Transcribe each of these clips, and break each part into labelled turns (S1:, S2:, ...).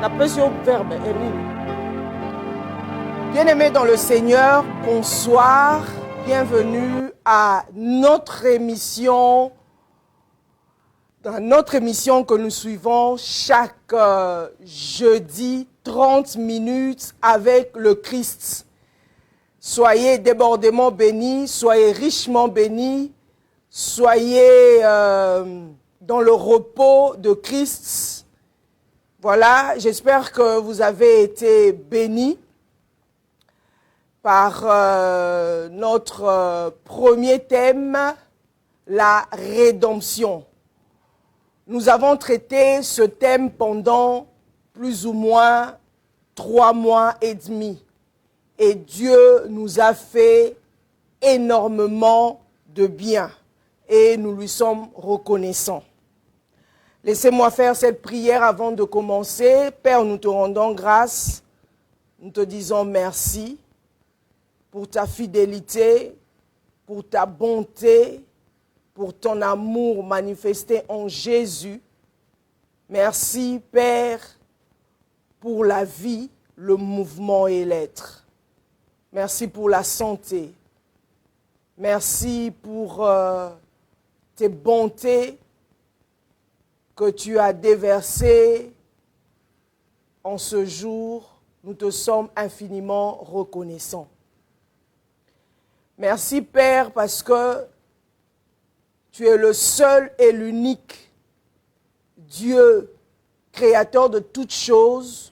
S1: Tapez sur verbe, Émile. Bien-aimés dans le Seigneur, bonsoir. Bienvenue à notre émission. Dans notre émission que nous suivons chaque jeudi, 30 minutes avec le Christ. Soyez débordément bénis, soyez richement bénis, soyez dans le repos de Christ. Voilà, j'espère que vous avez été bénis par notre premier thème, la rédemption. Nous avons traité ce thème pendant plus ou moins 3 mois et demi. Et Dieu nous a fait énormément de bien. Et nous lui sommes reconnaissants. Laissez-moi faire cette prière avant de commencer. Père, nous te rendons grâce. Nous te disons merci pour ta fidélité, pour ta bonté, pour ton amour manifesté en Jésus. Merci, Père, pour la vie, le mouvement et l'être. Merci pour la santé. Merci pour tes bontés que tu as déversées en ce jour. Nous te sommes infiniment reconnaissants. Merci, Père, parce que tu es le seul et l'unique Dieu, créateur de toutes choses.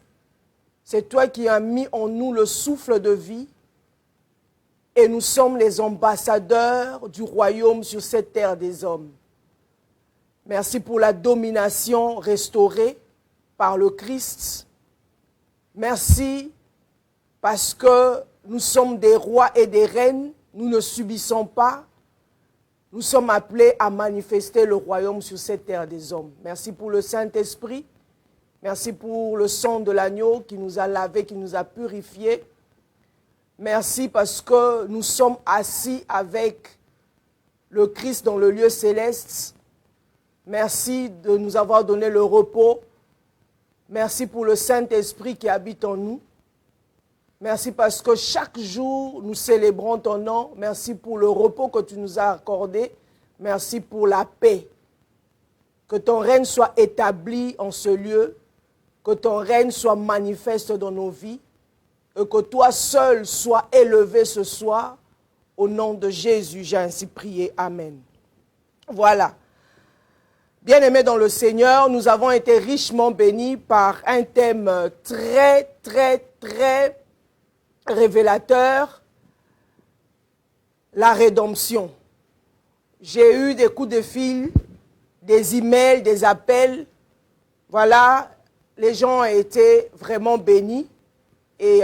S1: C'est toi qui as mis en nous le souffle de vie. Et nous sommes les ambassadeurs du royaume sur cette terre des hommes. Merci pour la domination restaurée par le Christ. Merci parce que nous sommes des rois et des reines. Nous ne subissons pas. Nous sommes appelés à manifester le royaume sur cette terre des hommes. Merci pour le Saint-Esprit. Merci pour le sang de l'agneau qui nous a lavés, qui nous a purifiés. Merci parce que nous sommes assis avec le Christ dans le lieu céleste. Merci de nous avoir donné le repos. Merci pour le Saint-Esprit qui habite en nous. Merci parce que chaque jour, nous célébrons ton nom. Merci pour le repos que tu nous as accordé. Merci pour la paix. Que ton règne soit établi en ce lieu. Que ton règne soit manifeste dans nos vies. Et que toi seul sois élevé ce soir. Au nom de Jésus, j'ai ainsi prié. Amen. Voilà. Bien-aimés dans le Seigneur, nous avons été richement bénis par un thème très révélateur, la rédemption. J'ai eu des coups de fil, des emails, des appels. Voilà, les gens ont été vraiment bénis et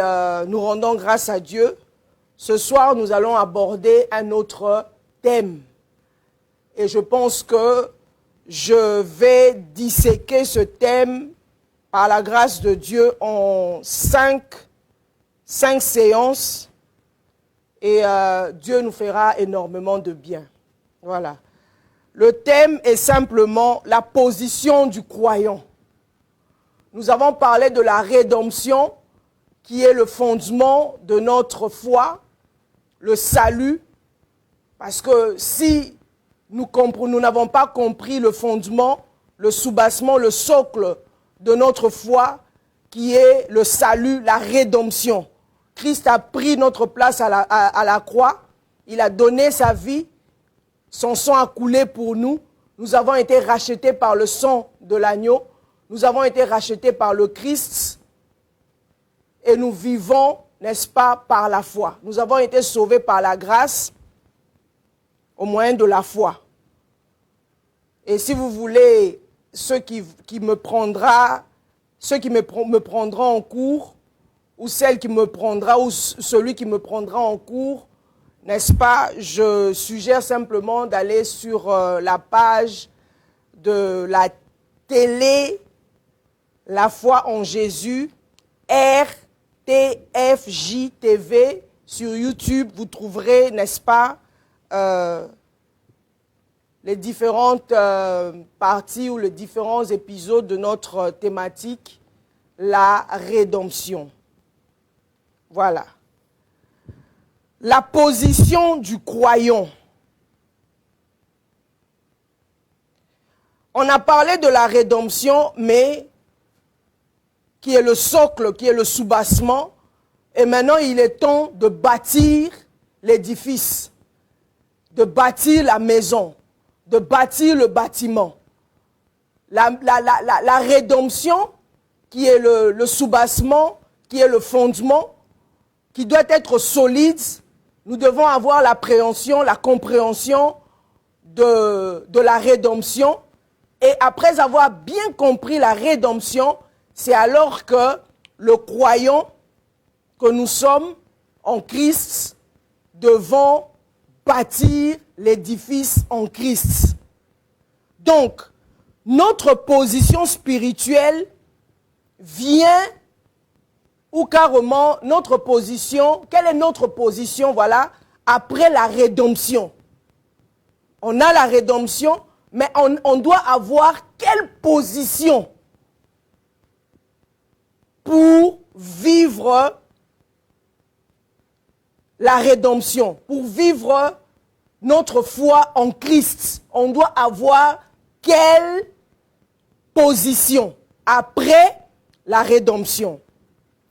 S1: nous rendons grâce à Dieu. Ce soir, nous allons aborder un autre thème. Et je pense que je vais disséquer ce thème par la grâce de Dieu en 5 séances et Dieu nous fera énormément de bien. Voilà. Le thème est simplement la position du croyant. Nous avons parlé de la rédemption qui est le fondement de notre foi, le salut, parce que si nous n'avons pas compris le fondement, le soubassement, le socle de notre foi, qui est le salut, la rédemption. Christ a pris notre place à la croix, il a donné sa vie, son sang a coulé pour nous, nous avons été rachetés par le sang de l'agneau, nous avons été rachetés par le Christ, et nous vivons, n'est-ce pas, par la foi. Nous avons été sauvés par la grâce, au moyen de la foi. Et si vous voulez, ceux qui me prendront en cours, ou celle qui me prendra, ou celui qui me prendra en cours, n'est-ce pas, je suggère simplement d'aller sur la page de la télé, la foi en Jésus, RTFJ-TV, sur YouTube, vous trouverez, n'est-ce pas, les différentes parties ou les différents épisodes de notre thématique, la rédemption. Voilà. La position du croyant. On a parlé de la rédemption, mais qui est le socle, qui est le soubassement. Et maintenant, il est temps de bâtir l'édifice, de bâtir la maison, de bâtir le bâtiment. La rédemption, qui est le soubassement, qui est le fondement, qui doit être solide. Nous devons avoir l'appréhension, la compréhension de la rédemption. Et après avoir bien compris la rédemption, c'est alors que le croyant que nous sommes en Christ devons bâtir l'édifice en Christ. Donc, notre position spirituelle vient, ou carrément notre position, quelle est notre position, voilà, après la rédemption. On a la rédemption, mais on doit avoir quelle position pour vivre la rédemption, pour vivre notre foi en Christ. On doit avoir quelle position après la rédemption.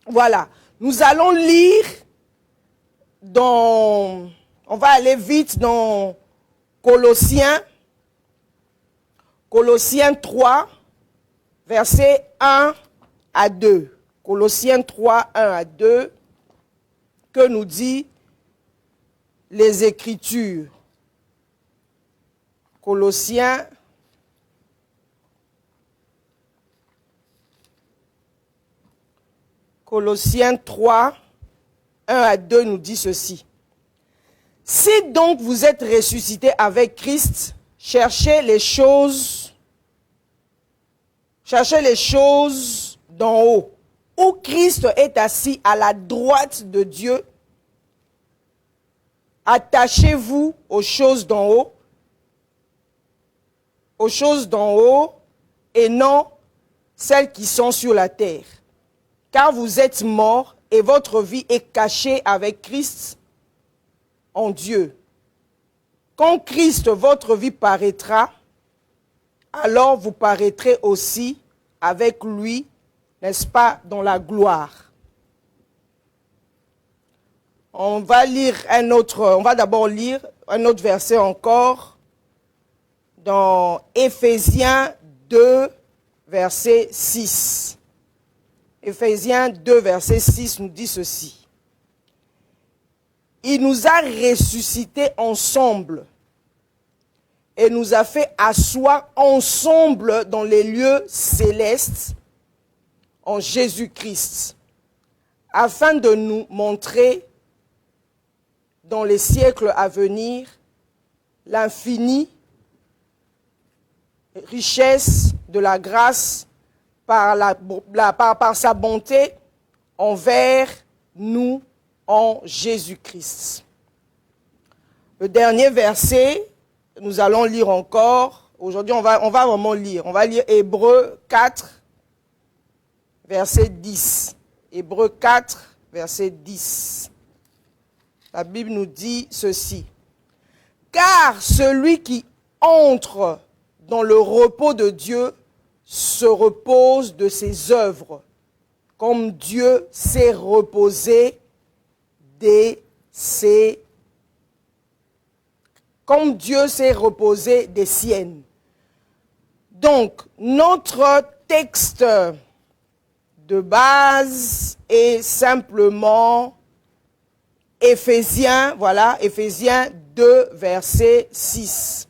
S1: Voilà. Nous allons lire on va aller vite dans Colossiens 3, versets 1 à 2. Colossiens 3, 1 à 2, que nous dit les Écritures. Colossiens 3, 1 à 2 nous dit ceci. Si donc vous êtes ressuscités avec Christ, cherchez les choses d'en haut, où Christ est assis à la droite de Dieu. Attachez-vous aux choses d'en haut, et non celles qui sont sur la terre. Car vous êtes morts et votre vie est cachée avec Christ en Dieu. Quand Christ, votre vie, paraîtra, alors vous paraîtrez aussi avec lui, n'est-ce pas, dans la gloire. On va d'abord lire un autre verset encore dans Éphésiens 2, verset 6. Éphésiens 2, verset 6 nous dit ceci. Il nous a ressuscités ensemble et nous a fait asseoir ensemble dans les lieux célestes en Jésus-Christ, afin de nous montrer dans les siècles à venir l'infinie richesse de la grâce par sa bonté envers nous en Jésus-Christ. Le dernier verset, nous allons lire encore. Aujourd'hui, on va vraiment lire. On va lire Hébreux 4, verset 10. Hébreux 4, verset 10. La Bible nous dit ceci. Car celui qui entre dans le repos de Dieu se repose de ses œuvres, comme Dieu s'est reposé des siennes. Donc, notre texte de base est simplement Éphésiens 2, verset 6.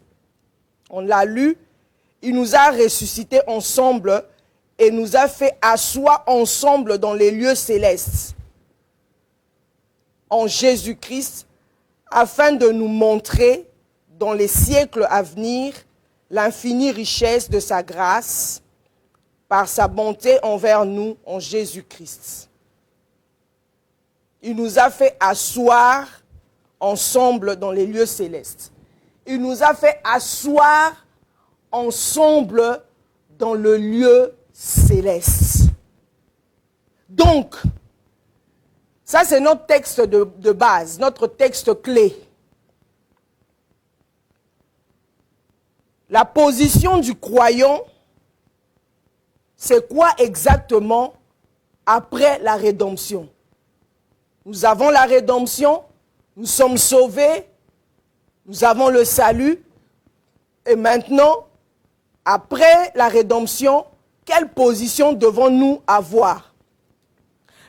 S1: On l'a lu, il nous a ressuscités ensemble et nous a fait asseoir ensemble dans les lieux célestes en Jésus-Christ, afin de nous montrer dans les siècles à venir l'infinie richesse de sa grâce par sa bonté envers nous en Jésus-Christ. Il nous a fait asseoir ensemble dans les lieux célestes. Il nous a fait asseoir ensemble dans le lieu céleste. Donc, ça c'est notre texte de base, notre texte clé. La position du croyant, c'est quoi exactement après la rédemption? Nous avons la rédemption, nous sommes sauvés, nous avons le salut. Et maintenant, après la rédemption, quelle position devons-nous avoir?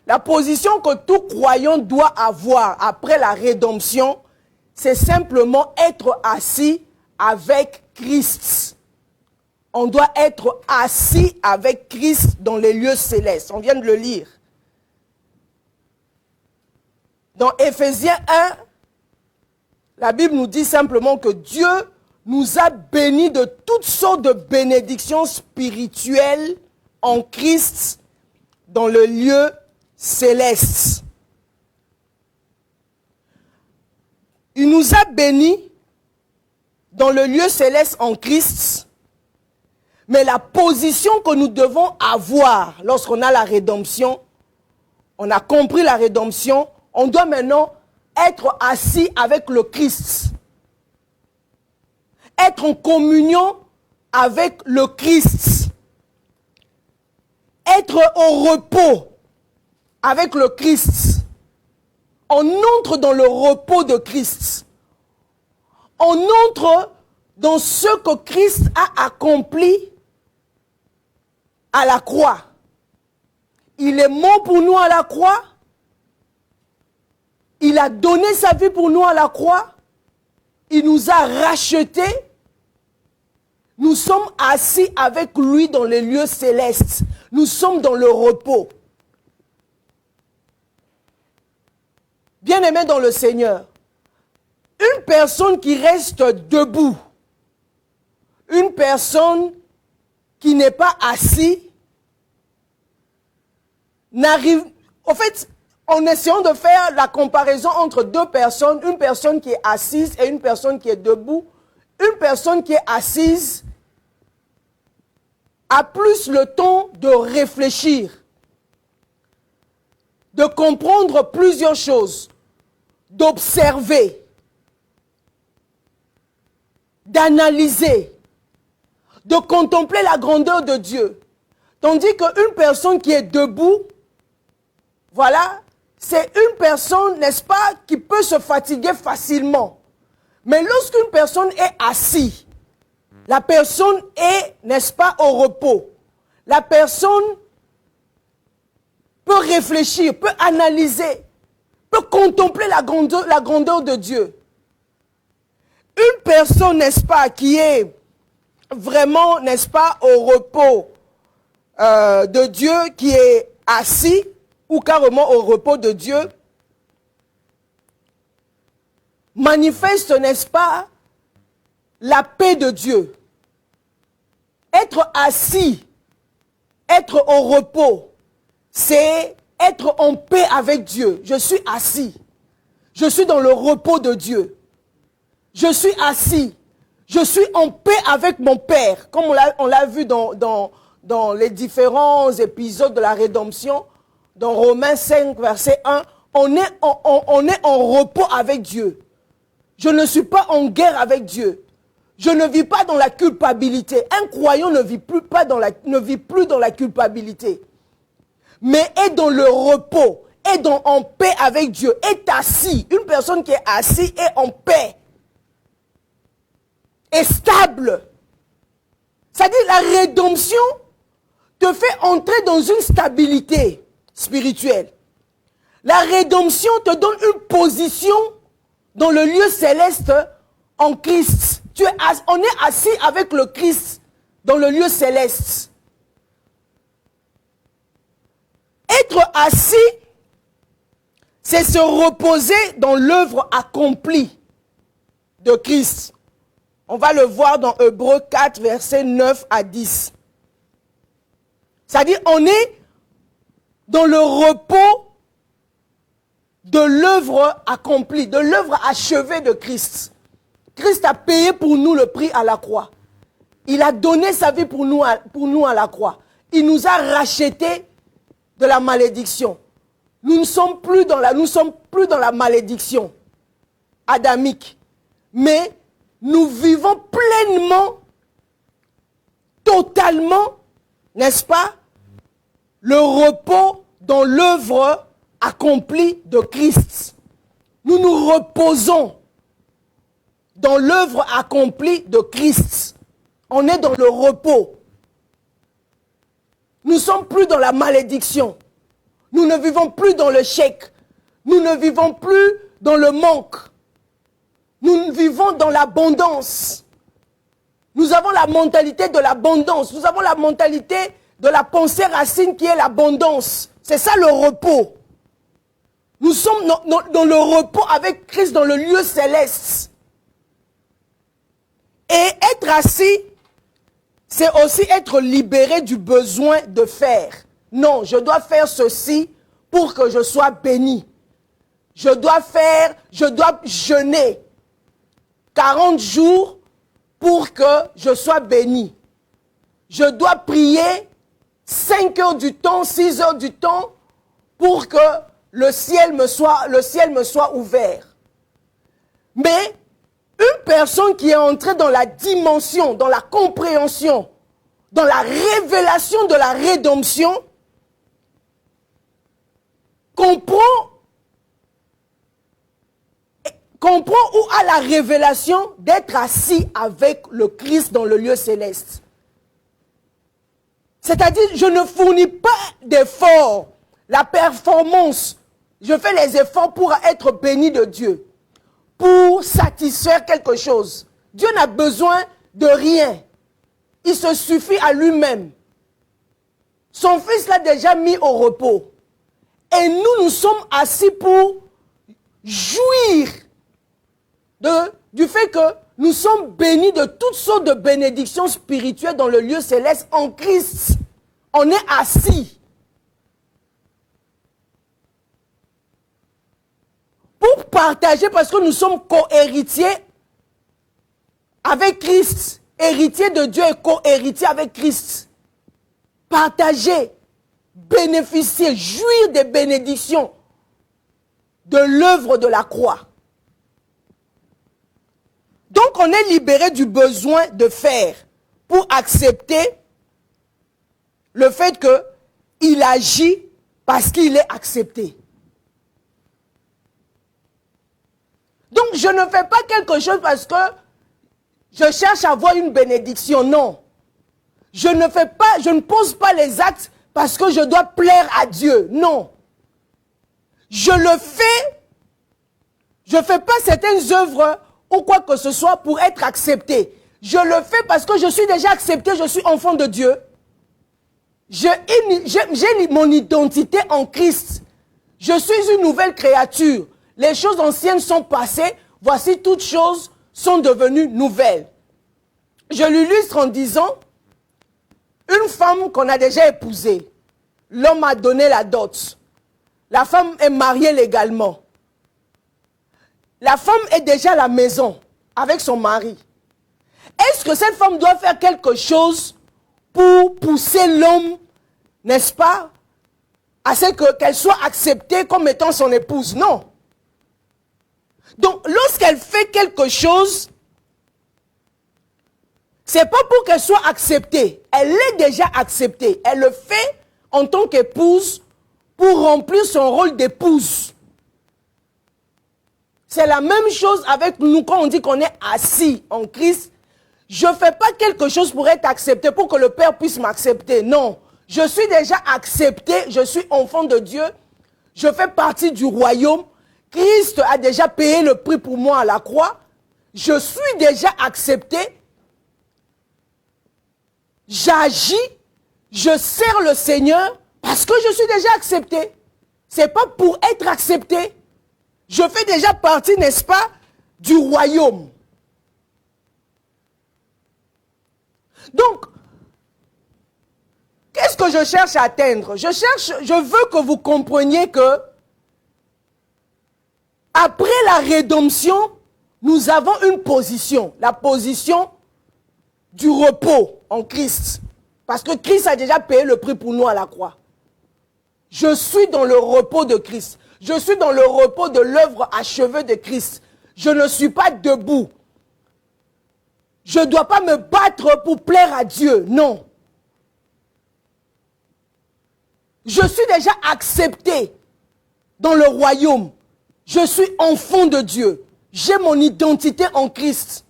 S1: La position que tout croyant doit avoir après la rédemption, c'est simplement être assis avec Christ. On doit être assis avec Christ dans les lieux célestes. On vient de le lire. Dans Éphésiens 1, la Bible nous dit simplement que Dieu nous a bénis de toutes sortes de bénédictions spirituelles en Christ dans le lieu céleste. Il nous a bénis dans le lieu céleste en Christ, mais la position que nous devons avoir lorsqu'on a la rédemption, on a compris la rédemption, on doit maintenant être assis avec le Christ. Être en communion avec le Christ. Être au repos avec le Christ. On entre dans le repos de Christ. On entre dans ce que Christ a accompli à la croix. Il est mort pour nous à la croix. Il a donné sa vie pour nous à la croix. Il nous a rachetés. Nous sommes assis avec lui dans les lieux célestes. Nous sommes dans le repos. Bien-aimés dans le Seigneur, une personne qui reste debout, une personne qui n'est pas assise, n'arrive... En fait, en essayant de faire la comparaison entre deux personnes, une personne qui est assise et une personne qui est debout, une personne qui est assise a plus le temps de réfléchir, de comprendre plusieurs choses, d'observer, d'analyser, de contempler la grandeur de Dieu. Tandis qu'une personne qui est debout, voilà, c'est une personne, n'est-ce pas, qui peut se fatiguer facilement. Mais lorsqu'une personne est assise, la personne est, n'est-ce pas, au repos. La personne peut réfléchir, peut analyser, peut contempler la grandeur de Dieu. Une personne, n'est-ce pas, qui est vraiment, n'est-ce pas, au repos de Dieu, qui est assis, ou carrément au repos de Dieu, manifeste, n'est-ce pas, la paix de Dieu. Être assis, être au repos, c'est être en paix avec Dieu. Je suis assis. Je suis dans le repos de Dieu. Je suis assis. Je suis en paix avec mon Père. Comme on l'a vu dans les différents épisodes de la rédemption, dans Romains 5, verset 1, on est en repos avec Dieu. Je ne suis pas en guerre avec Dieu. Je ne vis pas dans la culpabilité. Un croyant ne vit plus dans la culpabilité. Mais est dans le repos, est en paix avec Dieu, est assis. Une personne qui est assise est en paix. Est stable. C'est-à-dire la rédemption te fait entrer dans une stabilité spirituelle. La rédemption te donne une position dans le lieu céleste en Christ. On est assis avec le Christ dans le lieu céleste. Être assis, c'est se reposer dans l'œuvre accomplie de Christ. On va le voir dans Hébreux 4, versets 9 à 10. C'est-à-dire, on est dans le repos de l'œuvre accomplie, de l'œuvre achevée de Christ. Christ a payé pour nous le prix à la croix. Il a donné sa vie pour nous à la croix. Il nous a rachetés de la malédiction. Nous ne sommes plus dans la malédiction adamique. Mais nous vivons pleinement, totalement, n'est-ce pas, le repos dans l'œuvre accomplie de Christ. Nous nous reposons dans l'œuvre accomplie de Christ. On est dans le repos. Nous ne sommes plus dans la malédiction. Nous ne vivons plus dans le chèque. Nous ne vivons plus dans le manque. Nous vivons dans l'abondance. Nous avons la mentalité de l'abondance. Nous avons la mentalité de la pensée racine qui est l'abondance. C'est ça le repos. Nous sommes dans le repos avec Christ dans le lieu céleste. Et être assis, c'est aussi être libéré du besoin de faire. Non, je dois faire ceci pour que je sois béni. Je dois jeûner 40 jours pour que je sois béni. Je dois prier 5 heures du temps, 6 heures du temps pour que le ciel me soit ouvert. Mais une personne qui est entrée dans la dimension, dans la compréhension, dans la révélation de la rédemption, comprend ou a la révélation d'être assis avec le Christ dans le lieu céleste. C'est-à-dire, je ne fournis pas d'efforts, la performance. Je fais les efforts pour être béni de Dieu, pour satisfaire quelque chose. Dieu n'a besoin de rien. Il se suffit à lui-même. Son Fils l'a déjà mis au repos. Et nous sommes assis pour jouir du fait que nous sommes bénis de toutes sortes de bénédictions spirituelles dans le lieu céleste en Christ. On est assis. Pour partager, parce que nous sommes co-héritiers avec Christ. Héritier de Dieu et co-héritier avec Christ. Partager, bénéficier, jouir des bénédictions de l'œuvre de la croix. Donc on est libéré du besoin de faire pour accepter le fait qu'il agit parce qu'il est accepté. Donc je ne fais pas quelque chose parce que je cherche à avoir une bénédiction, non. Je ne pose pas les actes parce que je dois plaire à Dieu, non. Je fais pas certaines œuvres ou quoi que ce soit pour être accepté. Je le fais parce que je suis déjà accepté, je suis enfant de Dieu. J'ai mon identité en Christ. Je suis une nouvelle créature. Les choses anciennes sont passées, voici toutes choses sont devenues nouvelles. Je l'illustre en disant, une femme qu'on a déjà épousée, l'homme a donné la dot. La femme est mariée légalement. La femme est déjà à la maison avec son mari. Est-ce que cette femme doit faire quelque chose pour pousser l'homme, n'est-ce pas, à ce qu'elle soit acceptée comme étant son épouse? Non. Donc, lorsqu'elle fait quelque chose, c'est pas pour qu'elle soit acceptée. Elle est déjà acceptée. Elle le fait en tant qu'épouse pour remplir son rôle d'épouse. C'est la même chose avec nous quand on dit qu'on est assis en Christ. Je ne fais pas quelque chose pour être accepté, pour que le Père puisse m'accepter. Non. Je suis déjà accepté, je suis enfant de Dieu. Je fais partie du royaume. Christ a déjà payé le prix pour moi à la croix. Je suis déjà accepté. J'agis, je sers le Seigneur parce que je suis déjà accepté. Ce n'est pas pour être accepté. Je fais déjà partie, n'est-ce pas, du royaume. Donc, qu'est-ce que je cherche à atteindre? Je veux que vous compreniez que après la rédemption, nous avons une position, la position du repos en Christ. Parce que Christ a déjà payé le prix pour nous à la croix. Je suis dans le repos de Christ. Je suis dans le repos de l'œuvre achevée de Christ. Je ne suis pas debout. Je ne dois pas me battre pour plaire à Dieu. Non. Je suis déjà accepté dans le royaume. Je suis enfant de Dieu. J'ai mon identité en Christ.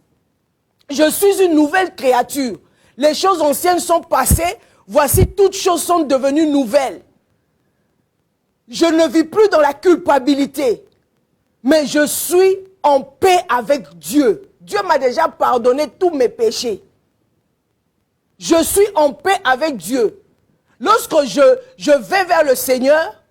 S1: Je suis une nouvelle créature. Les choses anciennes sont passées. Voici, toutes choses sont devenues nouvelles. Je ne vis plus dans la culpabilité. Mais je suis en paix avec Dieu. Dieu m'a déjà pardonné tous mes péchés. Je suis en paix avec Dieu. Lorsque je vais vers le Seigneur,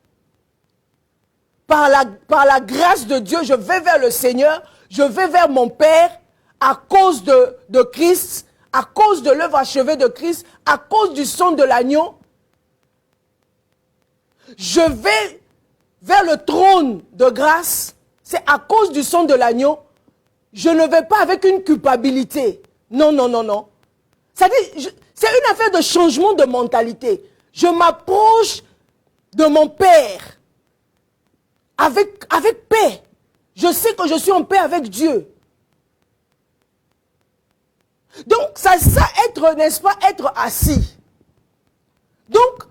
S1: par la grâce de Dieu, je vais vers le Seigneur, je vais vers mon Père à cause de Christ, à cause de l'œuvre achevée de Christ, à cause du sang de l'agneau. Je vais vers le trône de grâce, c'est à cause du sang de l'agneau. Je ne vais pas avec une culpabilité. Non, non, non, non. C'est une affaire de changement de mentalité. Je m'approche de mon Père avec paix. Je sais que je suis en paix avec Dieu. Donc, ça être, n'est-ce pas, être assis. Donc,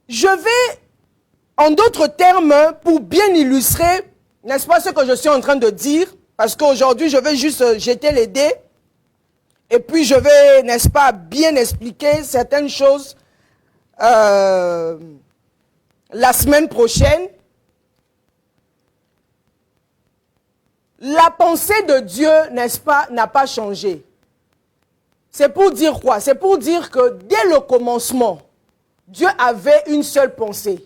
S1: je vais, en d'autres termes, pour bien illustrer, n'est-ce pas, ce que je suis en train de dire, parce qu'aujourd'hui, je vais juste jeter les dés, et puis je vais, n'est-ce pas, bien expliquer certaines choses la semaine prochaine. La pensée de Dieu, n'est-ce pas, n'a pas changé. C'est pour dire quoi? C'est pour dire que dès le commencement, Dieu avait une seule pensée.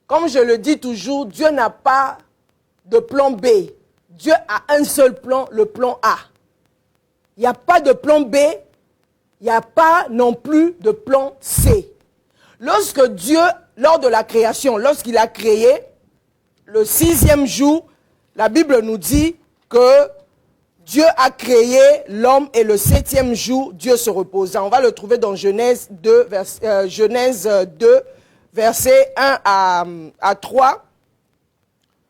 S1: Comme je le dis toujours, Dieu n'a pas de plan B. Dieu a un seul plan, le plan A. Il n'y a pas de plan B, il n'y a pas non plus de plan C. Lorsque Dieu, lors de la création, lorsqu'il a créé, le 6e jour, la Bible nous dit que Dieu a créé l'homme et le 7e jour, Dieu se reposa. On va le trouver dans Genèse 2, versets 1 à 3.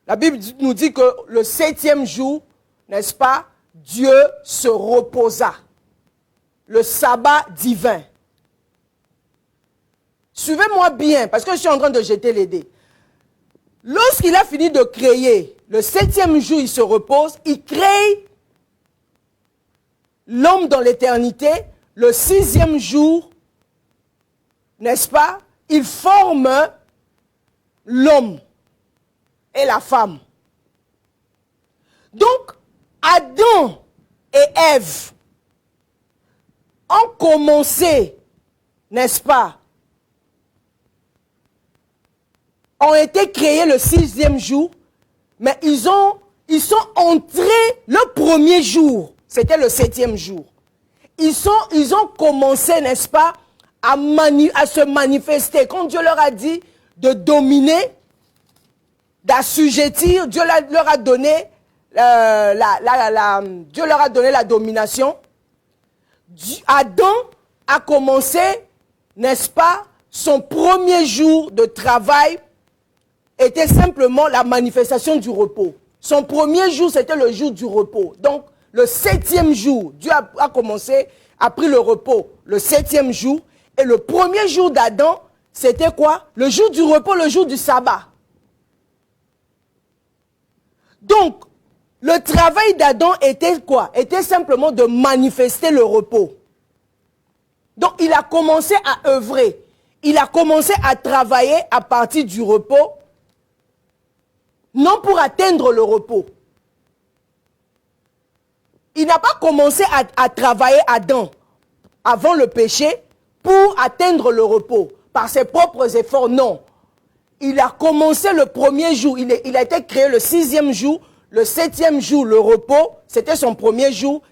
S1: La Bible nous dit que le 7e jour, n'est-ce pas, Dieu se reposa. Le sabbat divin. Suivez-moi bien, parce que je suis en train de jeter les dés. Lorsqu'il a fini de créer, le 7e jour, il se repose, il crée l'homme dans l'éternité. Le 6e jour, n'est-ce pas, il forme l'homme et la femme. Donc, Adam et Ève ont commencé, n'est-ce pas, ont été créés le 6e jour, mais ils sont entrés le premier jour, c'était le 7e jour. Ils ont commencé, n'est-ce pas, à se manifester. Quand Dieu leur a dit de dominer, d'assujettir, Dieu leur a donné Dieu leur a donné la domination. Adam a commencé, n'est-ce pas, son premier jour de travail était simplement la manifestation du repos. Son premier jour, c'était le jour du repos. Donc, le 7e jour, Dieu a commencé, a pris le repos le 7e jour. Et le premier jour d'Adam, c'était quoi? Le jour du repos, le jour du sabbat. Donc, le travail d'Adam était quoi? Était simplement de manifester le repos. Donc, il a commencé à œuvrer. Il a commencé à travailler à partir du repos, non pour atteindre le repos. Il n'a pas commencé à travailler Adam avant le péché pour atteindre le repos par ses propres efforts, non. Il a commencé le premier jour, il a été créé le 6e jour, le 7e jour, le repos, c'était son premier jour.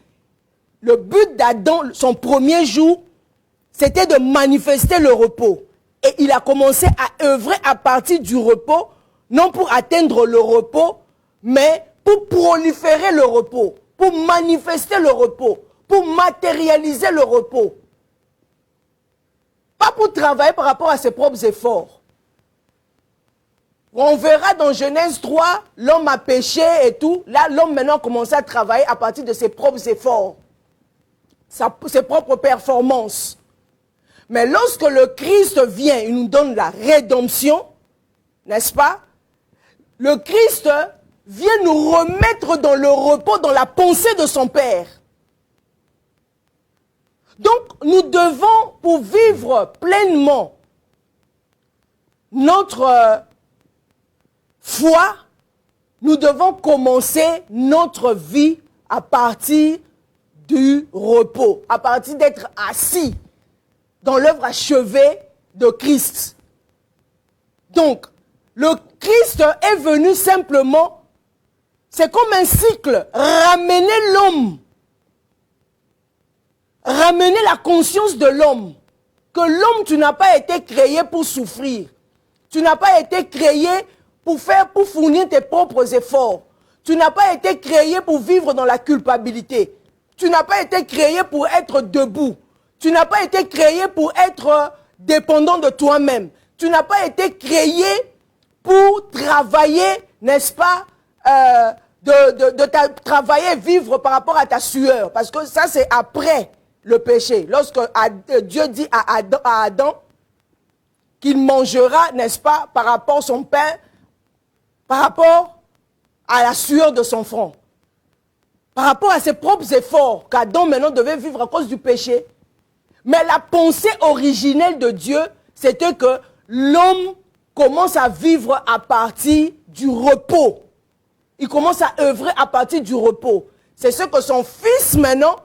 S1: Le but d'Adam, son premier jour, c'était de manifester le repos. Et il a commencé à œuvrer à partir du repos, non pour atteindre le repos, mais pour proliférer le repos, pour manifester le repos, pour matérialiser le repos. Pas pour travailler par rapport à ses propres efforts. On verra dans Genèse 3, l'homme a péché et tout. Là, l'homme maintenant a commencé à travailler à partir de ses propres efforts, ses propres performances. Mais lorsque le Christ vient, il nous donne la rédemption, n'est-ce pas? Le Christ vient nous remettre dans le repos, dans la pensée de son Père. Donc, nous devons, pour vivre pleinement notre foi, nous devons commencer notre vie à partir du repos, à partir d'être assis dans l'œuvre achevée de Christ. Donc, le Christ est venu simplement, c'est comme un cycle, ramener l'homme, ramener la conscience de l'homme, que l'homme, tu n'as pas été créé pour souffrir, tu n'as pas été créé pour fournir tes propres efforts, tu n'as pas été créé pour vivre dans la culpabilité, tu n'as pas été créé pour être debout, tu n'as pas été créé pour être dépendant de toi-même. Tu n'as pas été créé pour travailler, n'est-ce pas, travailler, vivre par rapport à ta sueur. Parce que ça, c'est après le péché. Lorsque Dieu dit à Adam qu'il mangera, n'est-ce pas, par rapport à son pain, par rapport à la sueur de son front. Par rapport à ses propres efforts qu'Adam maintenant devait vivre à cause du péché. Mais la pensée originelle de Dieu, c'était que l'homme commence à vivre à partir du repos. Il commence à œuvrer à partir du repos. C'est ce que son fils maintenant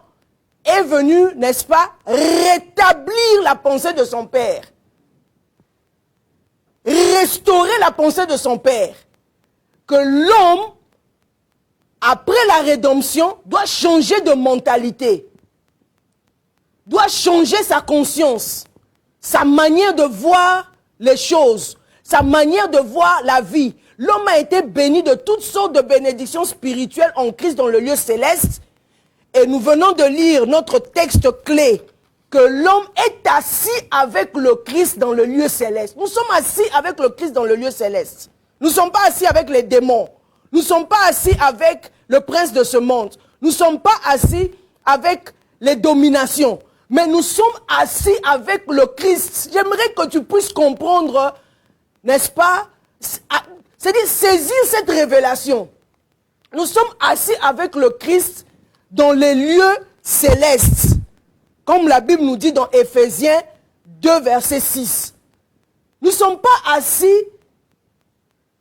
S1: est venu, n'est-ce pas, rétablir la pensée de son père. Restaurer la pensée de son père. Que l'homme, après la rédemption, doit changer de mentalité. Doit changer sa conscience, sa manière de voir les choses, sa manière de voir la vie. L'homme a été béni de toutes sortes de bénédictions spirituelles en Christ dans le lieu céleste. Et nous venons de lire notre texte clé, que l'homme est assis avec le Christ dans le lieu céleste. Nous sommes assis avec le Christ dans le lieu céleste. Nous ne sommes pas assis avec les démons. Nous ne sommes pas assis avec le prince de ce monde. Nous ne sommes pas assis avec les dominations. Mais nous sommes assis avec le Christ. J'aimerais que tu puisses comprendre, n'est-ce pas? C'est-à-dire saisir cette révélation. Nous sommes assis avec le Christ dans les lieux célestes. Comme la Bible nous dit dans Éphésiens 2, verset 6. Nous ne sommes pas assis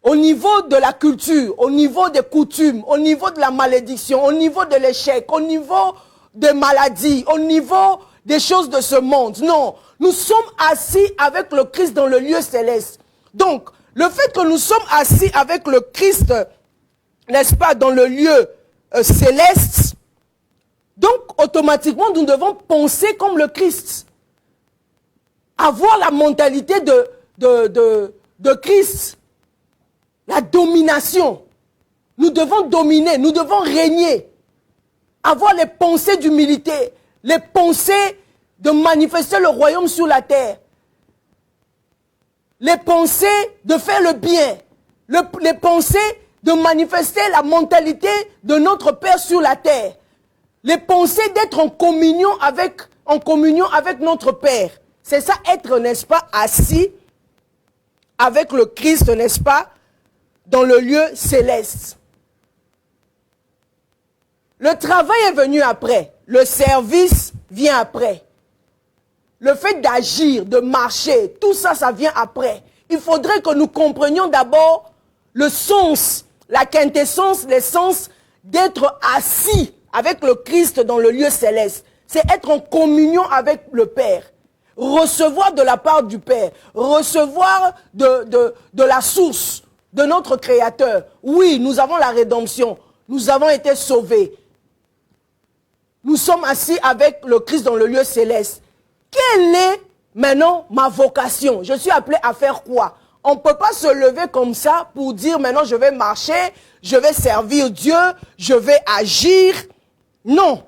S1: au niveau de la culture, au niveau des coutumes, au niveau de la malédiction, au niveau de l'échec, au niveau des maladies, au niveau des choses de ce monde. Non, nous sommes assis avec le Christ dans le lieu céleste. Donc, le fait que nous sommes assis avec le Christ, n'est-ce pas, dans le lieu céleste, donc automatiquement nous devons penser comme le Christ. Avoir la mentalité de Christ. La domination. Nous devons dominer, nous devons régner. Avoir les pensées d'humilité, les pensées de manifester le royaume sur la terre. Les pensées de faire le bien. Les pensées de manifester la mentalité de notre Père sur la terre. Les pensées d'être en communion avec notre Père. C'est ça, être, n'est-ce pas, assis avec le Christ, n'est-ce pas, dans le lieu céleste. Le travail est venu après. Le service vient après. Le fait d'agir, de marcher, tout ça, ça vient après. Il faudrait que nous comprenions d'abord le sens, la quintessence, l'essence d'être assis avec le Christ dans le lieu céleste. C'est être en communion avec le Père. Recevoir de la part du Père. Recevoir de la source de notre Créateur. Oui, nous avons la rédemption. Nous avons été sauvés. Nous sommes assis avec le Christ dans le lieu céleste. Quelle est maintenant ma vocation? Je suis appelé à faire quoi? On ne peut pas se lever comme ça pour dire maintenant je vais marcher, je vais servir Dieu, je vais agir. Non.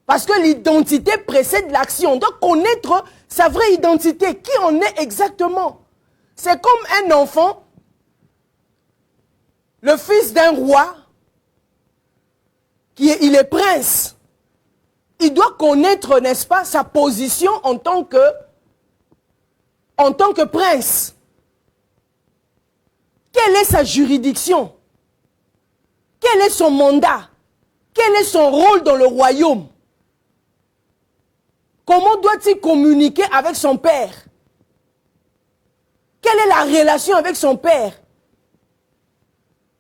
S1: Parce que l'identité précède l'action. On doit connaître sa vraie identité, qui on est exactement. C'est comme un enfant, le fils d'un roi, il est prince. Il doit connaître, n'est-ce pas, sa position en tant que prince. Quelle est sa juridiction? Quel est son mandat? Quel est son rôle dans le royaume? Comment doit-il communiquer avec son père? Quelle est la relation avec son père?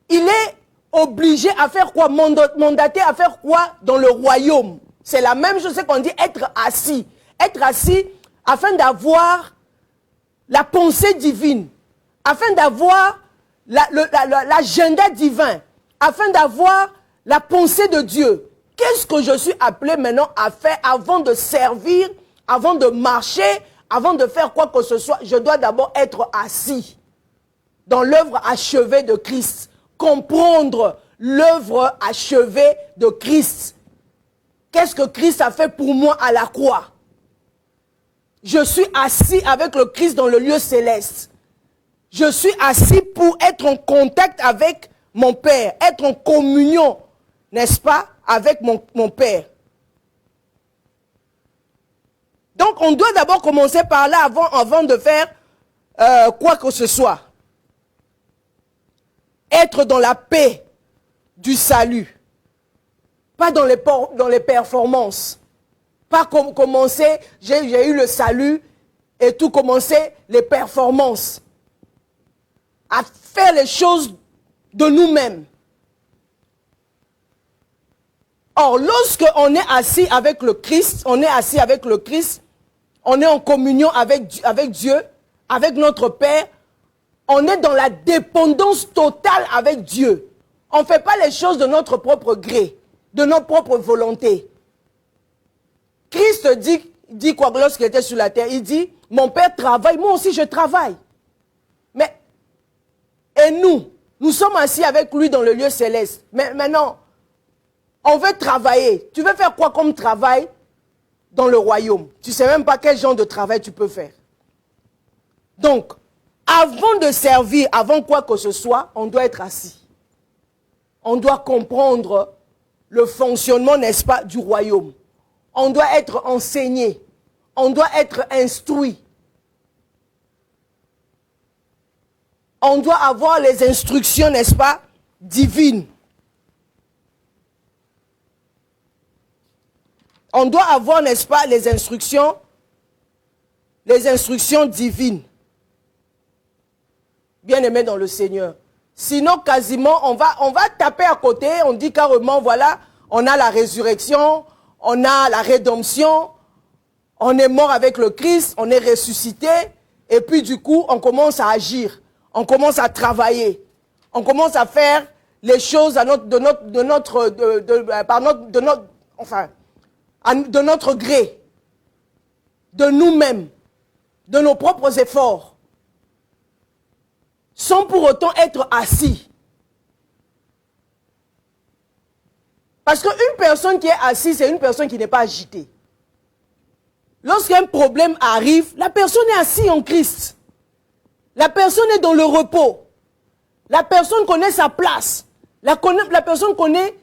S1: Il est obligé à faire quoi? Mandaté à faire quoi dans le royaume? C'est la même chose qu'on dit être assis. Être assis afin d'avoir la pensée divine, afin d'avoir l'agenda divin, afin d'avoir la pensée de Dieu. Qu'est-ce que je suis appelé maintenant à faire avant de servir, avant de marcher, avant de faire quoi que ce soit? Je dois d'abord être assis dans l'œuvre achevée de Christ. Comprendre l'œuvre achevée de Christ. Qu'est-ce que Christ a fait pour moi à la croix? Je suis assis avec le Christ dans le lieu céleste. Je suis assis pour être en contact avec mon Père, être en communion, n'est-ce pas, avec mon Père. Donc, on doit d'abord commencer par là avant de faire quoi que ce soit. Être dans la paix du salut. Pas dans les performances. Pas commencer, j'ai eu le salut et tout commencer les performances. À faire les choses de nous-mêmes. Or, lorsque on est assis avec le Christ, on est en communion avec Dieu, avec notre Père, on est dans la dépendance totale avec Dieu. On ne fait pas les choses de notre propre gré, de notre propre volonté. Christ dit quoi lorsqu'il était sur la terre? Il dit, mon Père travaille, moi aussi je travaille. Mais, et nous sommes assis avec lui dans le lieu céleste. Mais maintenant, on veut travailler. Tu veux faire quoi comme travail dans le royaume? Tu ne sais même pas quel genre de travail tu peux faire. Donc, avant de servir, avant quoi que ce soit, on doit être assis. On doit comprendre le fonctionnement, n'est-ce pas, du royaume. On doit être enseigné. On doit être instruit. On doit avoir les instructions, n'est-ce pas, divines. On doit avoir, n'est-ce pas, les instructions divines. Bien-aimés dans le Seigneur. Sinon, quasiment, on va taper à côté, on dit carrément, voilà, on a la résurrection, on a la rédemption, on est mort avec le Christ, on est ressuscité, et puis du coup, on commence à agir, on commence à travailler, on commence à faire les choses de notre gré, de nous-mêmes, de nos propres efforts, sans pour autant être assis. Parce qu'une personne qui est assise, c'est une personne qui n'est pas agitée. Lorsqu'un problème arrive, la personne est assise en Christ. La personne est dans le repos. La personne connaît sa place. La personne connaît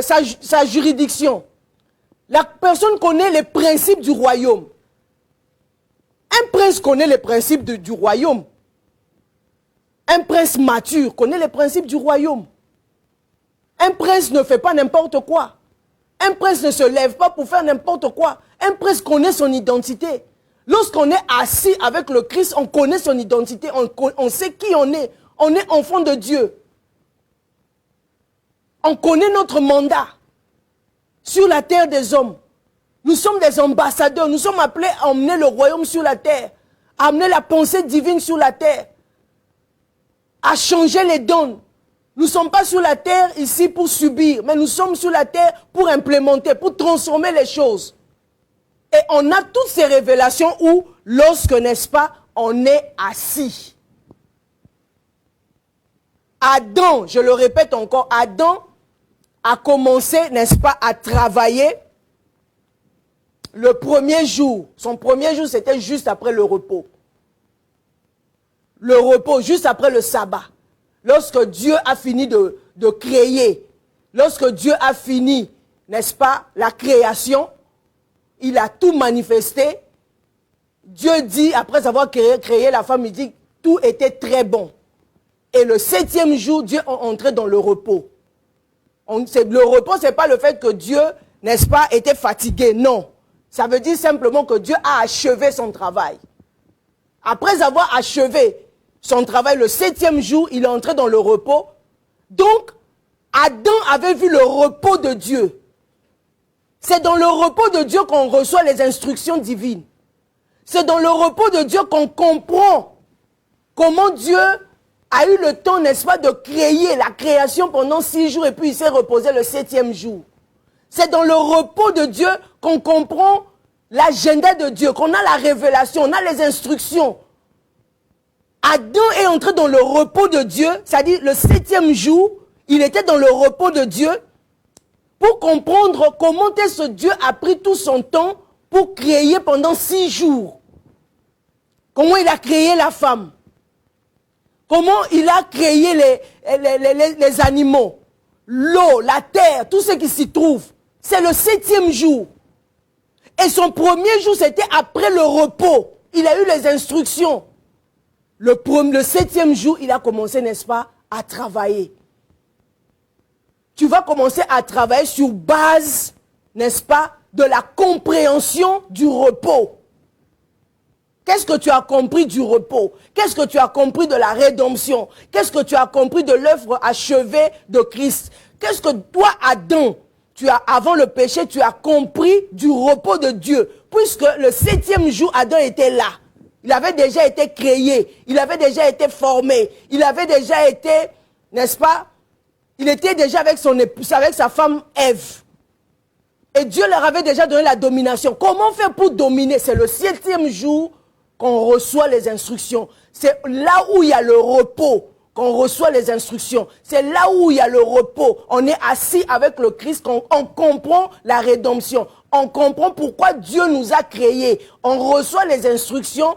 S1: sa juridiction. La personne connaît les principes du royaume. Un prince connaît les principes du royaume. Un prince mature connaît les principes du royaume. Un prince ne fait pas n'importe quoi. Un prince ne se lève pas pour faire n'importe quoi. Un prince connaît son identité. Lorsqu'on est assis avec le Christ, on connaît son identité. On sait qui on est. On est enfant de Dieu. On connaît notre mandat sur la terre des hommes. Nous sommes des ambassadeurs. Nous sommes appelés à emmener le royaume sur la terre. À amener la pensée divine sur la terre. À changer les dons. Nous ne sommes pas sur la terre ici pour subir, mais nous sommes sur la terre pour implémenter, pour transformer les choses. Et on a toutes ces révélations où, lorsque, n'est-ce pas, on est assis. Adam, je le répète encore, Adam a commencé, n'est-ce pas, à travailler le premier jour, son premier jour, c'était juste après le repos. Le repos, juste après le sabbat. Lorsque Dieu a fini de créer, lorsque Dieu a fini, n'est-ce pas, la création, il a tout manifesté. Dieu dit, après avoir créé la femme, il dit, tout était très bon. Et le 7e jour, Dieu est entré dans le repos. Le repos, ce n'est pas le fait que Dieu, n'est-ce pas, était fatigué. Non. Ça veut dire simplement que Dieu a achevé son travail. Après avoir achevé son travail, le 7e jour, il est entré dans le repos. Donc, Adam avait vu le repos de Dieu. C'est dans le repos de Dieu qu'on reçoit les instructions divines. C'est dans le repos de Dieu qu'on comprend comment Dieu a eu le temps, n'est-ce pas, de créer la création pendant 6 jours et puis il s'est reposé le 7e jour. C'est dans le repos de Dieu qu'on comprend l'agenda de Dieu, qu'on a la révélation, on a les instructions. Adam est entré dans le repos de Dieu, c'est-à-dire le 7e jour, il était dans le repos de Dieu pour comprendre comment est-ce que Dieu a pris tout son temps pour créer pendant 6 jours. Comment il a créé la femme. Comment il a créé les animaux, l'eau, la terre, tout ce qui s'y trouve. C'est le 7e jour. Et son premier jour, c'était après le repos. Il a eu les instructions. Le 7e jour, il a commencé, n'est-ce pas, à travailler. Tu vas commencer à travailler sur base, n'est-ce pas, de la compréhension du repos. Qu'est-ce que tu as compris du repos? Qu'est-ce que tu as compris de la rédemption? Qu'est-ce que tu as compris de l'œuvre achevée de Christ? Qu'est-ce que toi, Adam, avant le péché, tu as compris du repos de Dieu? Puisque le 7e jour, Adam était là. Il avait déjà été créé. Il avait déjà été formé. Il avait déjà été, n'est-ce pas? Il était déjà avec son épouse, avec sa femme Ève. Et Dieu leur avait déjà donné la domination. Comment faire pour dominer? C'est le 7e jour qu'on reçoit les instructions. C'est là où il y a le repos qu'on reçoit les instructions. C'est là où il y a le repos. On est assis avec le Christ, on comprend la rédemption. On comprend pourquoi Dieu nous a créés. On reçoit les instructions.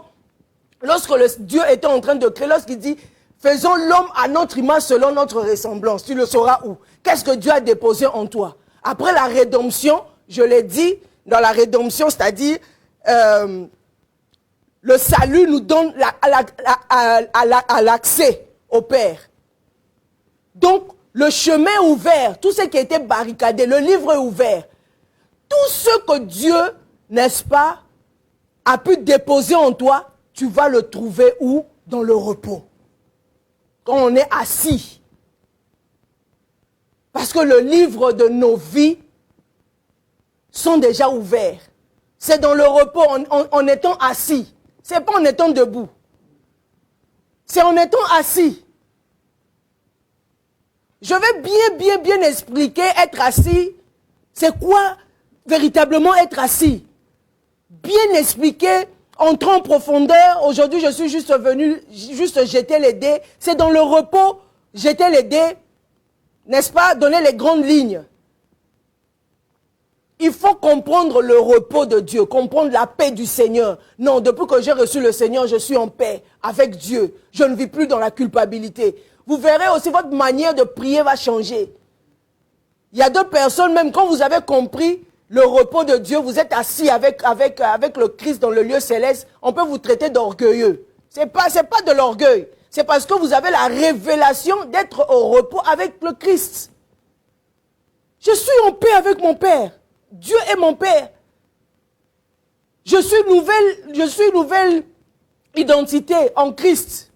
S1: Lorsque Dieu était en train de créer, lorsqu'il dit, faisons l'homme à notre image selon notre ressemblance. Tu le sauras où? Qu'est-ce que Dieu a déposé en toi? Après la rédemption, je l'ai dit, dans la rédemption, c'est-à-dire, le salut nous donne l'accès au Père. Donc, le chemin est ouvert, tout ce qui était barricadé, le livre est ouvert. Tout ce que Dieu, n'est-ce pas, a pu déposer en toi, tu vas le trouver où? Dans le repos. Quand on est assis. Parce que le livre de nos vies sont déjà ouverts. C'est dans le repos, en étant assis. Ce n'est pas en étant debout. C'est en étant assis. Je vais bien expliquer être assis. C'est quoi véritablement être assis? Bien expliquer, entrer en profondeur. Aujourd'hui, je suis juste venu, jeter les dés. C'est dans le repos, jeter les dés, n'est-ce pas, donner les grandes lignes. Il faut comprendre le repos de Dieu, comprendre la paix du Seigneur. Non, depuis que j'ai reçu le Seigneur, je suis en paix avec Dieu. Je ne vis plus dans la culpabilité. Vous verrez aussi, votre manière de prier va changer. Il y a deux personnes, même quand vous avez compris le repos de Dieu, vous êtes assis avec le Christ dans le lieu céleste, on peut vous traiter d'orgueilleux. C'est pas de l'orgueil. C'est parce que vous avez la révélation d'être au repos avec le Christ. Je suis en paix avec mon Père. Dieu est mon Père. Je suis une nouvelle identité en Christ.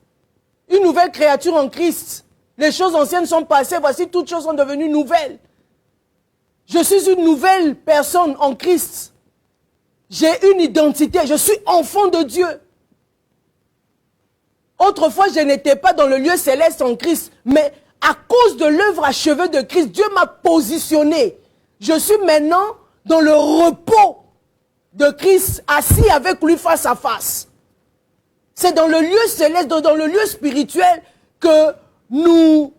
S1: Une nouvelle créature en Christ. Les choses anciennes sont passées, voici toutes choses sont devenues nouvelles. Je suis une nouvelle personne en Christ. J'ai une identité, je suis enfant de Dieu. Autrefois, je n'étais pas dans le lieu céleste en Christ, mais à cause de l'œuvre achevée de Christ, Dieu m'a positionné. Je suis maintenant dans le repos de Christ, assis avec lui face à face. C'est dans le lieu céleste, dans le lieu spirituel que nous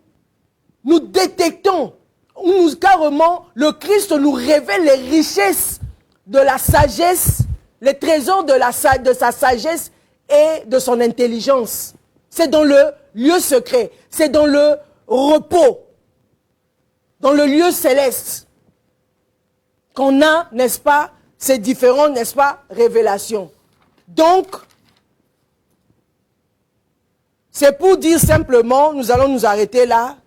S1: détectons, où carrément le Christ nous révèle les richesses de la sagesse, les trésors de sa sagesse et de son intelligence. C'est dans le lieu secret, c'est dans le repos, dans le lieu céleste, qu'on a, n'est-ce pas, ces différentes, n'est-ce pas, révélations. Donc, c'est pour dire simplement, nous allons nous arrêter là,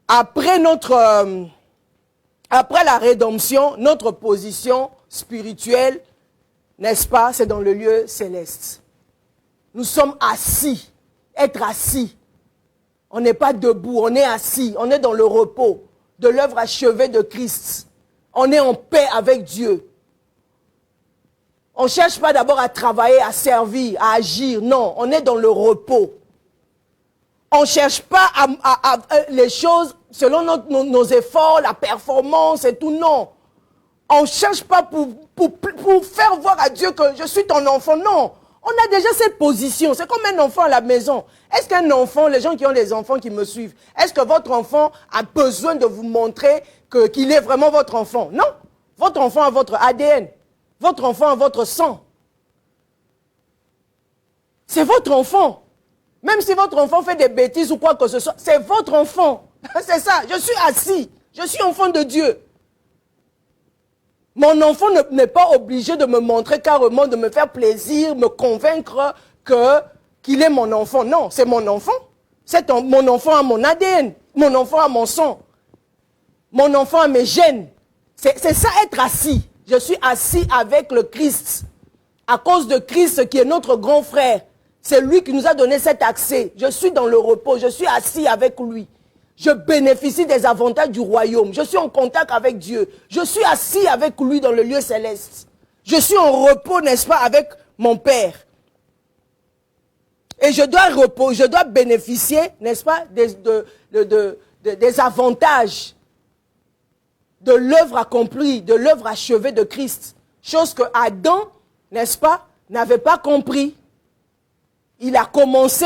S1: après la rédemption, notre position spirituelle, n'est-ce pas, c'est dans le lieu céleste. Nous sommes assis, être assis. On n'est pas debout, on est assis, on est dans le repos de l'œuvre achevée de Christ. On est en paix avec Dieu. On ne cherche pas d'abord à travailler, à servir, à agir. Non, on est dans le repos. On ne cherche pas les choses selon nos efforts, la performance et tout. Non. On ne cherche pas pour faire voir à Dieu que je suis ton enfant. Non. On a déjà cette position. C'est comme un enfant à la maison. Est-ce qu'un enfant, les gens qui ont des enfants qui me suivent, est-ce que votre enfant a besoin de vous montrer qu'il est vraiment votre enfant? Non. Votre enfant a votre ADN. Votre enfant a votre sang. C'est votre enfant. Même si votre enfant fait des bêtises ou quoi que ce soit, c'est votre enfant. C'est ça. Je suis assis. Je suis enfant de Dieu. Mon enfant n'est pas obligé de me montrer carrément, de me faire plaisir, me convaincre qu'il est mon enfant. Non, c'est mon enfant. Mon enfant a mon ADN. Mon enfant a mon sang. Mon enfant a mes gènes. C'est ça être assis. Je suis assis avec le Christ. À cause de Christ qui est notre grand frère. C'est lui qui nous a donné cet accès. Je suis dans le repos. Je suis assis avec lui. Je bénéficie des avantages du royaume. Je suis en contact avec Dieu. Je suis assis avec lui dans le lieu céleste. Je suis en repos, n'est-ce pas, avec mon Père. Et je dois bénéficier, n'est-ce pas, des avantages de l'œuvre accomplie, de l'œuvre achevée de Christ. Chose que Adam, n'est-ce pas, n'avait pas compris. Il a commencé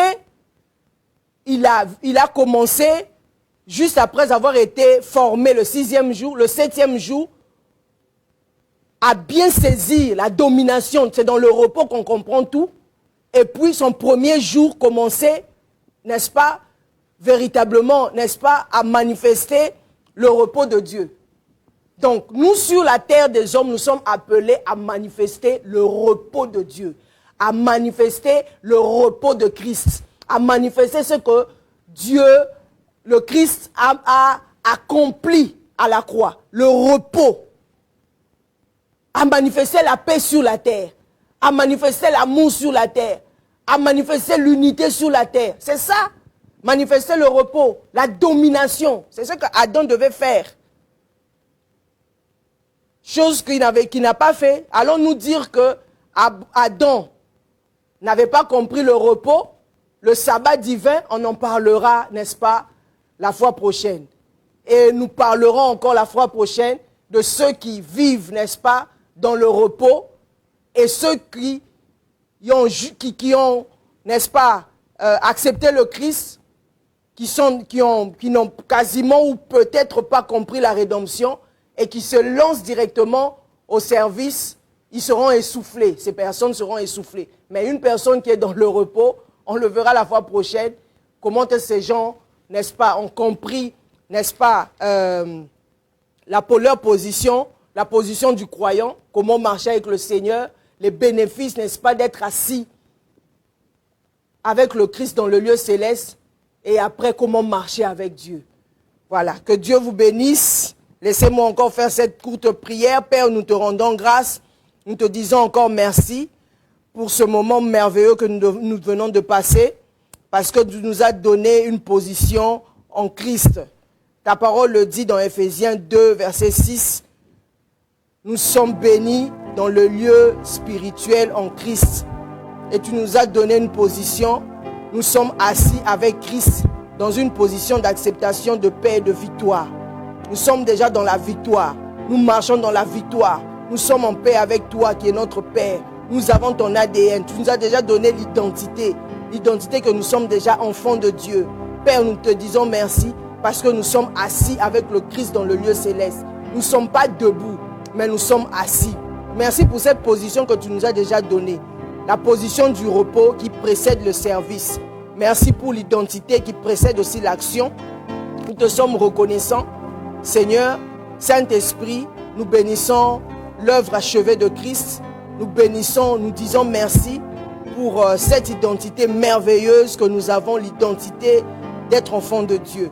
S1: juste après avoir été formé le 6e jour, le 7e jour, à bien saisir la domination. C'est dans le repos qu'on comprend tout. Et puis son premier jour commençait, n'est-ce pas, véritablement, n'est-ce pas, à manifester le repos de Dieu. Donc, nous, sur la terre des hommes, nous sommes appelés à manifester le repos de Dieu, à manifester le repos de Christ, à manifester ce que Dieu, le Christ, a accompli à la croix, le repos, à manifester la paix sur la terre, à manifester l'amour sur la terre, à manifester l'unité sur la terre. C'est ça, manifester le repos, la domination. C'est ce qu'Adam devait faire. Chose qu'il n'a pas fait. Allons-nous dire que Adam n'avait pas compris le repos, le sabbat divin, on en parlera, n'est-ce pas, la fois prochaine. Et nous parlerons encore la fois prochaine de ceux qui vivent, n'est-ce pas, dans le repos et ceux qui ont, n'est-ce pas, accepté le Christ, qui n'ont quasiment ou peut-être pas compris la rédemption et qui se lancent directement au service, ils seront essoufflés. Ces personnes seront essoufflées. Mais une personne qui est dans le repos, on le verra la fois prochaine, comment ces gens, n'est-ce pas, ont compris, n'est-ce pas, leur position, la position du croyant, comment marcher avec le Seigneur, les bénéfices, n'est-ce pas, d'être assis avec le Christ dans le lieu céleste, et après, comment marcher avec Dieu. Voilà, que Dieu vous bénisse. Laissez-moi encore faire cette courte prière. Père, nous te rendons grâce. Nous te disons encore merci pour ce moment merveilleux que nous venons de passer, parce que tu nous as donné une position en Christ. Ta parole le dit dans Ephésiens 2, verset 6. Nous sommes bénis dans le lieu spirituel en Christ. Et tu nous as donné une position. Nous sommes assis avec Christ dans une position d'acceptation, de paix et de victoire. Nous sommes déjà dans la victoire. Nous marchons dans la victoire. Nous sommes en paix avec toi qui est notre Père. Nous avons ton ADN. Tu nous as déjà donné l'identité. L'identité que nous sommes déjà enfants de Dieu. Père, nous te disons merci parce que nous sommes assis avec le Christ dans le lieu céleste. Nous ne sommes pas debout. mais nous sommes assis. Merci pour cette position que tu nous as déjà donnée. La position du repos qui précède le service. Merci pour l'identité qui précède aussi l'action. Nous te sommes reconnaissants. Seigneur, Saint-Esprit, nous bénissons l'œuvre achevée de Christ. Nous bénissons, nous disons merci pour cette identité merveilleuse que nous avons, l'identité d'être enfants de Dieu.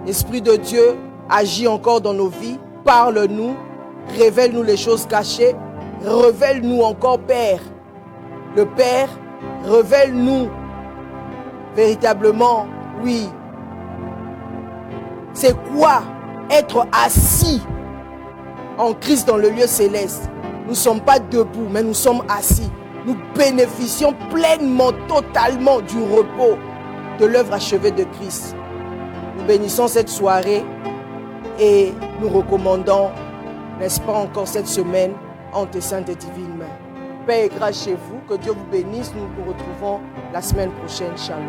S1: L'Esprit de Dieu agit encore dans nos vies. Parle-nous, révèle-nous les choses cachées. Révèle-nous encore, Père. Le Père, révèle-nous véritablement, oui. C'est quoi être assis en Christ dans le lieu céleste? Nous ne sommes pas debout, mais nous sommes assis. Nous bénéficions pleinement, totalement du repos de l'œuvre achevée de Christ. Nous bénissons cette soirée et nous recommandons, n'est-ce pas, encore cette semaine en tes saintes et divines mains. Paix et grâce chez vous, que Dieu vous bénisse. Nous nous retrouvons la semaine prochaine. Shalom.